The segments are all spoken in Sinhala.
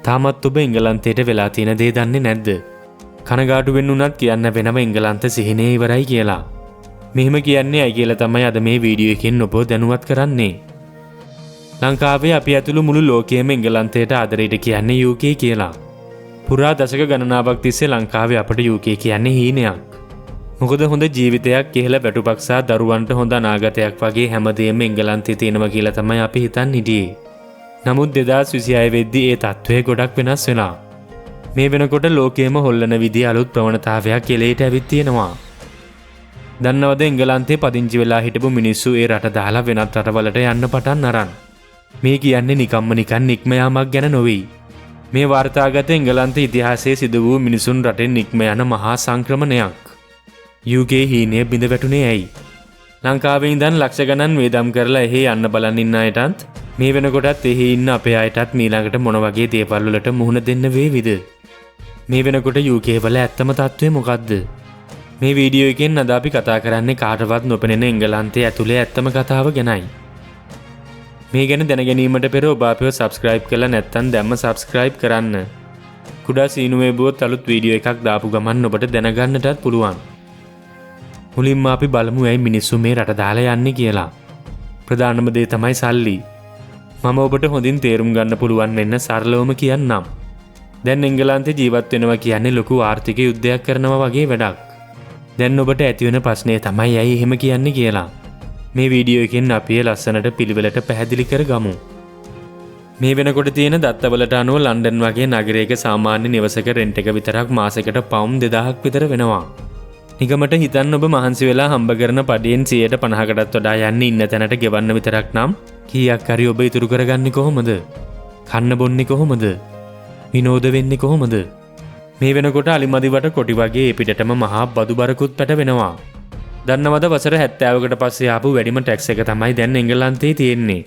තාමත් ඔබ එංගලන්තයට වෙලා තියෙන දේ දන්නේ නැද්ද? කනගාටු වෙන්න උනත් කියන්න වෙනම එංගලන්ත සිහිනේ ඉවරයි කියලා. මෙහෙම කියන්නේ අය කියලා තමයි අද මේ වීඩියෝ එකෙන් ඔබ දැනුවත් කරන්නේ. ලංකාවේ අපි ඇතුළු මුළු ලෝකයේම එංගලන්තයට ආදරයට කියන්නේ UK කියලා. පුරා දශක ගණනාවක් තිස්සේ ලංකාවේ අපට UK කියන්නේ හීනයක්. මොකද හොඳ ජීවිතයක් ඉහළ වැටුපක්ෂා දරුවන්ට හොඳ අනාගතයක් වගේ හැමදේම එංගලන්තයේ තියෙනවා කියලා තමයි අපි හිතන් හිටියේ. නමුත් 2026 වෙද්දී ඒ තත්ත්වය ගොඩක් වෙනස් වෙලා. මේ වෙනකොට ලෝකයේම හොල්ලන විදිහ අලුත් ප්‍රවණතාවයක් එලෙට ඇවිත් තියෙනවා. දන්නවද එංගලන්තයේ පදිංචි වෙලා හිටපු මිනිස්සු ඒ රට දාලා වෙනත් රටවලට යන්න පටන් අරන්. මේ කියන්නේ නිකම්ම නිකන් නික්ම යාමක් ගැන නොවේ. මේ වාර්තාගත එංගලන්ත ඉතිහාසයේ සිදු වූ මිනිසුන් රටෙන් නික්ම යන මහා සංක්‍රමණයක්. UK හීනය බිඳ වැටුනේ ඇයි? ලංකාවේ ඉඳන් ලක්ෂ ගණන් වේදම් කරලා එහි යන්න බලන් ඉන්න අයටත් මේ වෙනකොටත් එහි ඉන්න අපේ අයටත් මීළඟට මොන වගේ දේවල් වලට මුහුණ දෙන්න වේවිද? මේ වෙනකොට UK වල ඇත්තම තත්ත්වය මොකද්ද? මේ වීඩියෝ එකෙන් අද අපි කතා කරන්නේ කාටවත් නොපෙනෙන එංගලන්තයේ ඇතුලේ ඇත්තම කතාව ගැනයි. මේ ගැන දැනගැනීමට පෙර ඔබ අපිව subscribe කරලා නැත්නම් දැම්ම subscribe කරන්න. කුඩා සීනුවේ බුවත් අලුත් වීඩියෝ එකක් දාපු ගමන් ඔබට දැනගන්නටත් පුළුවන්. මුලින්ම අපි බලමු ඇයි මිනිස්සු මේ රට දාලා යන්නේ කියලා. ප්‍රධානම දේ තමයි සල්ලි. මම ඔබට හොඳින් තේරුම් ගන්න පුළුවන් වෙන්න සරලවම කියන්නම්. දැන් එංගලන්තේ ජීවත් වෙනවා කියන්නේ ලොකු ආර්ථික යුද්ධයක් කරනවා වගේ වැඩක්. දැන් ඔබට ඇති වෙන ප්‍රශ්නේ තමයි ඇයි එහෙම කියන්නේ කියලා. මේ වීඩියෝ එකෙන් අපි ලස්සනට පිළිවෙලට පැහැදිලි කරගමු. මේ වෙනකොට තියෙන දත්තවලට අනුව ලන්ඩන් වගේ නගරයක සාමාන්‍ය නිවසක රෙන්ට් එක විතරක් මාසෙකට පවුම් 2000ක් විතර වෙනවා. නිකමට හිතන්න ඔබ මහන්සි වෙලා හම්බ කරන පඩියෙන් 150කටත් වඩා යන්නේ ඉන්න තැනට ගෙවන්න විතරක් නම් කීයක් හරි ඔබ ඉතුරු කරගන්නේ කොහොමද? කන්න බොන්නේ කොහොමද? විනෝද වෙන්නේ කොහොමද? මේ වෙනකොට අලිමදිවට කොටි වගේ පිටටම මහා බදු බරකුත් පැට වෙනවා. දන්නවද වසර 70කට පස්සේ ආපු වැඩිම ටැක්ස් එක තමයි දැන් එංගලන්තයේ තියෙන්නේ.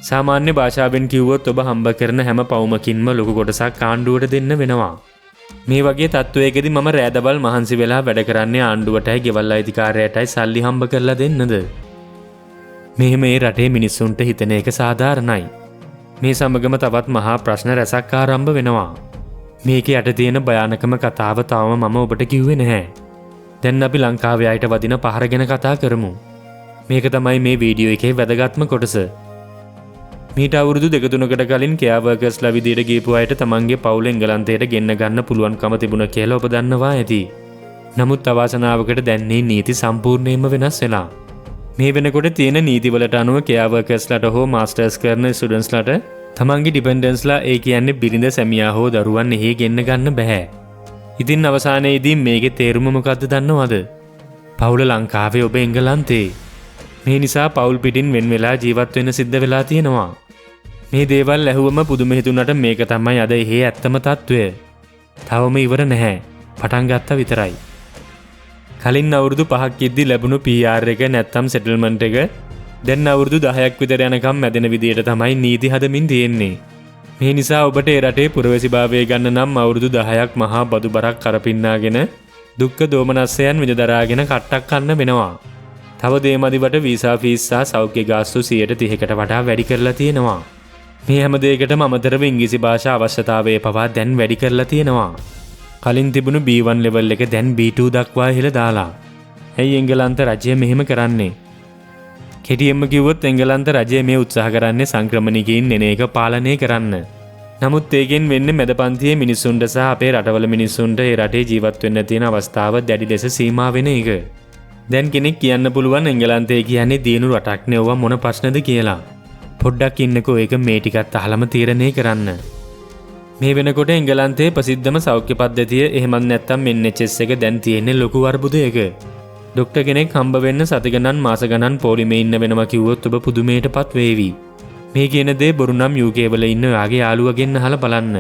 සාමාන්‍ය භාෂාවෙන් කිව්වොත් ඔබ හම්බ කරන හැම පවුමකින්ම ලොකු කොටසක් ආණ්ඩුවට දෙන්න වෙනවා. මේ වගේ තත්ත්වයකදී මම රෑදවල් මහන්සි වෙලා වැඩ කරන්නේ ආණ්ඩුවටයි ගෙවල් අයිතිකාරයටයි සල්ලි හම්බ කරලා දෙන්නද? මෙහෙම මේ රටේ මිනිස්සුන්ට හිතෙන එක සාධාරණයි. මේ සමගම තවත් මහා ප්‍රශ්න රැසක් ආරම්භ වෙනවා. මේක යට තියෙන භයානකම කතාව තවම මම ඔබට කිව්වේ නැහැ. දැන් අපි ලංකාවේ අයට වදින පහර ගැන කතා කරමු. මේක තමයි මේ වීඩියෝ එකේ වැදගත්ම කොටස. මීට අවුරුදු 2-3කට කලින් කෙයා වර්කර්ස්ලා විදියට ගිහපු අයට තමන්ගේ පවුල එංගලන්තයට ගෙන්න ගන්න පුළුවන්කම තිබුණා කියලා ඔබ දන්නවා ඇති. නමුත් අවාසනාවකට දැන් මේ නීති සම්පූර්ණයෙන්ම වෙනස් වෙලා. මේ වෙනකොට තියෙන නීතිවලට අනුව කෙයා වර්කර්ස්ලාට හෝ මාස්ටර්ස් කරන ස්ටුඩන්ට්ස්ලාට තමන්ගේ ඩිපෙන්ඩන්ස්ලා ඒ කියන්නේ බිරිඳ සැමියා හෝ දරුවන් එහි ගෙන්න ගන්න බෑ. ඉතින් අවසානයේදී මේකේ තේරුම මොකද්ද දන්නවද? පවුල ලංකාවේ ඔබ එංගලන්තේ. මේ නිසා පවුල් පිටින් වෙන් වෙලා ජීවත් වෙන්න සිද්ධ වෙලා තියෙනවා. මේ දේවල් ඇහුවම පුදුම හිතුණට මේක තමයි අද එහි ඇත්තම තත්ත්වය. තවම ඉවර නැහැ. පටන් ගත්තා විතරයි. කලින් අවුරුදු 5ක් ඉද්දි ලැබුණු PR එක නැත්තම් සෙටල්මන්ට් එක දැන් අවුරුදු 10ක් විතර යනකම් මැදෙන විදියට තමයි නීති හදමින් තියෙන්නේ. මේ නිසා ඔබට ඒ රටේ පුරවැසිභාවය ගන්න නම් අවුරුදු 10ක් මහා බදු බරක් කරපින්නාගෙන දුක්ඛ දෝමනස්සයන් විඳදරාගෙන කට්ටක් කන්න වෙනවා. තව දේමදිවට වීසා ෆීස් සහ සෞඛ්‍ය ගාස්තු 30%කට වඩා වැඩි කරලා තියෙනවා. මේ හැම දෙයකටම අමතරව ඉංග්‍රීසි භාෂා අවශ්‍යතාවය පවා දැන් වැඩි කරලා තියෙනවා. කලින් තිබුණු B1 ලෙවල් එක දැන් B2 දක්වා ඉහළ දාලා. ඇයි එංගලන්ත රජය මෙහෙම කරන්නේ? කෙටියෙන්ම කිව්වොත් එංගලන්ත රජය මේ උත්සාහ කරන්නේ සංක්‍රමණිකයින් එන එක පාලනය කරන්න. නමුත් ඒකෙන් වෙන්නේ මැද පන්තියේ මිනිස්සුන්ට සහ අපේ රටවල මිනිස්සුන්ට ඒ රටේ ජීවත් වෙන්න තියෙන අවස්ථාව දැඩි ලෙස සීමා වෙන එක. දැන් කෙනෙක් කියන්න පුළුවන් එංගලන්තය කියන්නේ දියුණු රටක් නේ ඔවා මොන ප්‍රශ්නද කියලා. පොඩ්ඩක් ඉන්නකෝ ඒක මේ ටිකත් අහලම තීරණය කරන්න. මේ වෙනකොට එංගලන්තයේ ප්‍රසිද්ධම සෞඛ්‍ය පද්ධතිය එහෙමත් නැත්නම් NHS එක දැන් තියෙන්නේ ලොකු අර්බුදයක. ડોක්ටර් කෙනෙක් හම්බ වෙන්න සති ගණන් මාස ගණන් පොලිමේ ඉන්න වෙනවා කිව්වොත් ඔබ පුදුමයටපත් වේවි. මේ කියන දේ බොරු නම් UK වල ඉන්න ඔයාගේ යාළුවගෙන් අහලා බලන්න.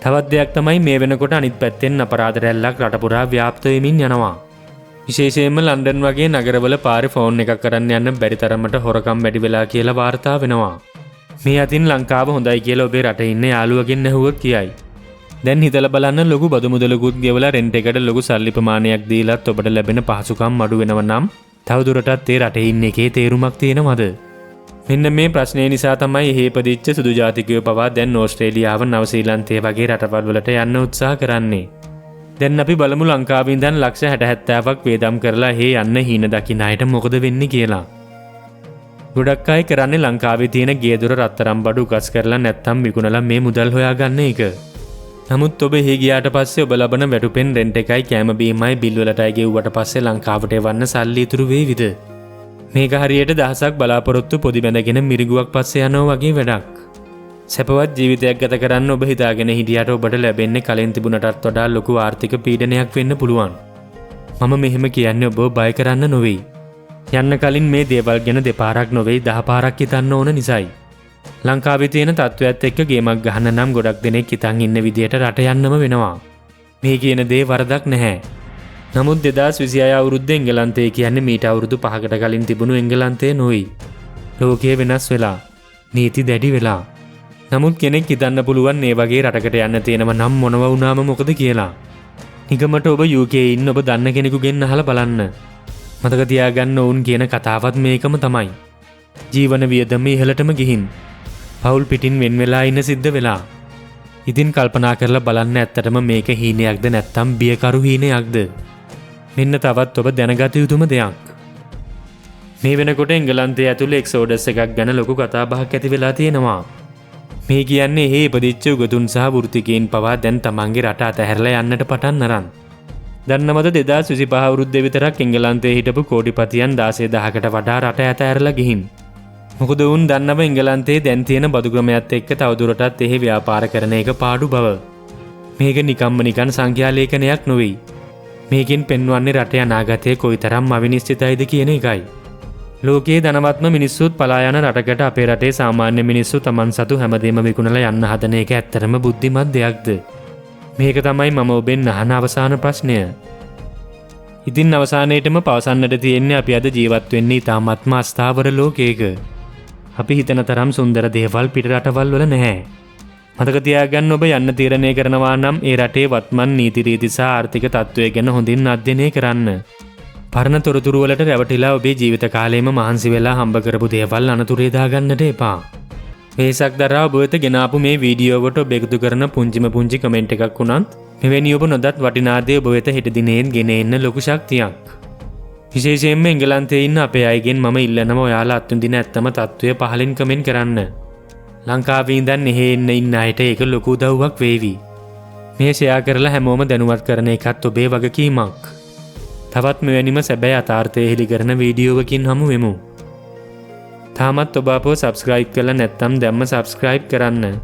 තවත් දෙයක් තමයි මේ වෙනකොට අනිත් පැත්තෙන් අපරාධ රැල්ලක් රට පුරා ව්‍යාප්ත වෙමින් යනවා. විශේෂයෙන්ම ලන්ඩන් වගේ නගරවල පාරේ ෆෝන් එකක් කරන්න යන්න බැරි තරමට හොරකම් වැඩි වෙලා කියලා වාර්තා වෙනවා. මේ අතින් ලංකාව හොඳයි කියලා ඔබේ රටේ ඉන්න යාළුවගෙන් ඇහුවොත් කියයි. දැන් හිතලා බලන්න ලොකු බදු මුදලකුත් ගෙවලා රෙන්ට් එකට ලොකු සල්ලි ප්‍රමාණයක් දීලත් ඔබට ලැබෙන පහසුකම් අඩු වෙනවා නම් තවදුරටත් ඒ රටේ ඉන්න එකේ තේරුමක් තියෙනවද? මෙන්න මේ ප්‍රශ්නේ නිසා තමයි හේපදිච්ච සුදු ජාතිකයෝ පවා දැන් ඕස්ට්‍රේලියාව නවසීලන්තය වගේ රටවල් වලට යන්න උත්සාහ කරන්නේ. දැන් අපි බලමු ලංකාවේ ඉඳන් ලක්ෂ 60-70ක් වේදම් කරලා හේ යන්න හීන දකින්න අයට මොකද වෙන්නේ කියලා. ගොඩක් අය කරන්නේ ලංකාවේ තියෙන ගේ දොර රත්තරන් බඩු උකස් කරලා නැත්තම් විකුණලා මේ මුදල් හොයාගන්න එක. නමුත් ඔබ හේ ගියාට පස්සේ ඔබ ලබන වැටුපෙන් රෙන්ට් එකයි කෑම බීමයි බිල් වලටයි ගෙව්වට පස්සේ ලංකාවට එවන්න සල්ලි ඉතුරු වේවිද? මේක හරියට දහසක් බලාපොරොත්තු පොදි බැඳගෙන මිරිගුවක් පස්සේ යනවා වගේ වැඩක්. සැපවත් ජීවිතයක් ගත කරන්න ඔබ හිතාගෙන හිටියට ඔබට ලැබෙන්නේ කලින් තිබුණටත් වඩා ලොකු ආර්ථික පීඩනයක් වෙන්න පුළුවන්. මම මෙහෙම කියන්නේ ඔබ බය කරන්න නොවේ. යන්න කලින් මේ දේවල් ගැන දෙපාරක් නොවේ 10 පාරක් හිතන්න ඕන නිසායි. ලංකාවේ තියෙන තත්ත්වයට එක්ක ගේමක් ගහන්න නම් ගොඩක් දෙනෙක් හිතන් ඉන්න විදියට රට යන්නම වෙනවා. මේ කියන දේ වරදක් නැහැ. නමුත් 2026 අවුරුද්දේ එංගලන්තය කියන්නේ මීට අවුරුදු 5කට කලින් තිබුණු එංගලන්තය නොවේ. ලෝකය වෙනස් වෙලා, නීති දැඩි වෙලා. නමුත් කෙනෙක් හිතන්න පුළුවන් මේ වගේ රටකට යන්න තියෙනව නම් මොනව වුණාම මොකද කියලා. නිකමට ඔබ UK ඉන්න ඔබ දන්න කෙනෙකුගෙන් අහලා බලන්න. මතක තියාගන්න ඕන් කියන කතාවත් මේකම තමයි. ජීවන වියදම ඉහළටම ගිහින් පවුල් පිටින් වෙන් වෙලා ඉන්න සිද්ධ වෙලා. ඉතින් කල්පනා කරලා බලන්න ඇත්තටම මේක හීනයක්ද නැත්නම් බියකරු හීනයක්ද? මෙන්න තවත් ඔබ දැනගත යුතුම දෙයක්. මේ වෙනකොට එංගලන්තය ඇතුළේ එක්සෝඩස් එකක් ගැන ලොකු කතා බහක් ඇති වෙලා තියෙනවා. මේ කියන්නේ හේ ඉපදිච්ච උගතුන් සහ වෘත්තිකයන් පවා දැන් තමන්ගේ රට අතහැරලා යන්නට පටන් අරන්. දන්නවද 2025 අවුරුද්දේ විතරක් එංගලන්තයේ හිටපු කෝටිපතියන් 16000කට වඩා රට ඇතහැරලා ගිහින්. මොකද උන් දන්නව එංගලන්තයේ දැන් තියෙන බදු ක්‍රමයත් එක්ක තවදුරටත් එහි ව්‍යාපාර කරන එක පාඩු බව. මේක නිකම්ම නිකන් සංඛ්‍යා ලේඛනයක් නොවේ. මේකෙන් පෙන්වන්නේ රටේ අනාගතය කොයිතරම් අවිනිශ්චිතයිද කියන එකයි. ලෝකයේ ධනවත්ම මිනිස්සුත් පලා යන රටකට අපේ රටේ සාමාන්‍ය මිනිස්සු Taman සතු හැමදේම විකුණලා යන්න හදන එක ඇත්තරම බුද්ධිමත් දෙයක්ද? මේක තමයි මම ඔබෙන් අහන අවසාන ප්‍රශ්නය. ඉතින් අවසානයේටම පවසන්නට තියෙන්නේ අපි අද ජීවත් වෙන්නේ ඉතාමත්ම අස්ථාවර ලෝකයක. අපි හිතන තරම් සුන්දර දේවල් පිට රටවල් වල නැහැ. මතක තියාගන්න ඔබ යන්න තීරණය කරනවා නම් ඒ රටේ වත්මන් නීති රීති සහ ආර්ථික තත්ත්වය ගැන හොඳින් අධ්‍යයනය කරන්න. පරණ තොරතුරු වලට රැවටිලා ඔබේ ජීවිත කාලයම මහන්සි වෙලා හම්බ කරපු දේවල් අනතුරේ දාගන්නට එපා. වෙහසක් දරා ඔබ වෙත ගෙනාපු මේ වීඩියෝවට ඔබ එකතු කරන පුංචි කමෙන්ට් එකක් වුණත් මෙවැනි ඔබ නොදත් වටිනා දේ ඔබ වෙත හෙට දිනෙන් ගෙන එන්න ලොකු ශක්තියක්. විශේෂයෙන්ම එංගලන්තයේ ඉන්න අපේ අයගෙන් මම ඉල්ලනවා ඔයාලා අත්විඳින ඇත්තම තත්ත්වය පහලින් කමෙන්ට් කරන්න. ලංකාවේ ඉඳන් එහෙ ඉන්න අයට ඒක ලොකු උදව්වක් වේවි. මේ ෂෙයා කරලා හැමෝම දැනුවත් කරන එකත් ඔබේ වගකීමක්. තවත් මෙවැනිම සැබෑ යථාර්ථය හෙළි කරන වීඩියෝවකින් හමු වෙමු. තාමත් ඔබ අපව සබ්ස්ක්‍රයිබ් කරලා නැත්නම් දැම්ම සබ්ස්ක්‍රයිබ් කරන්න.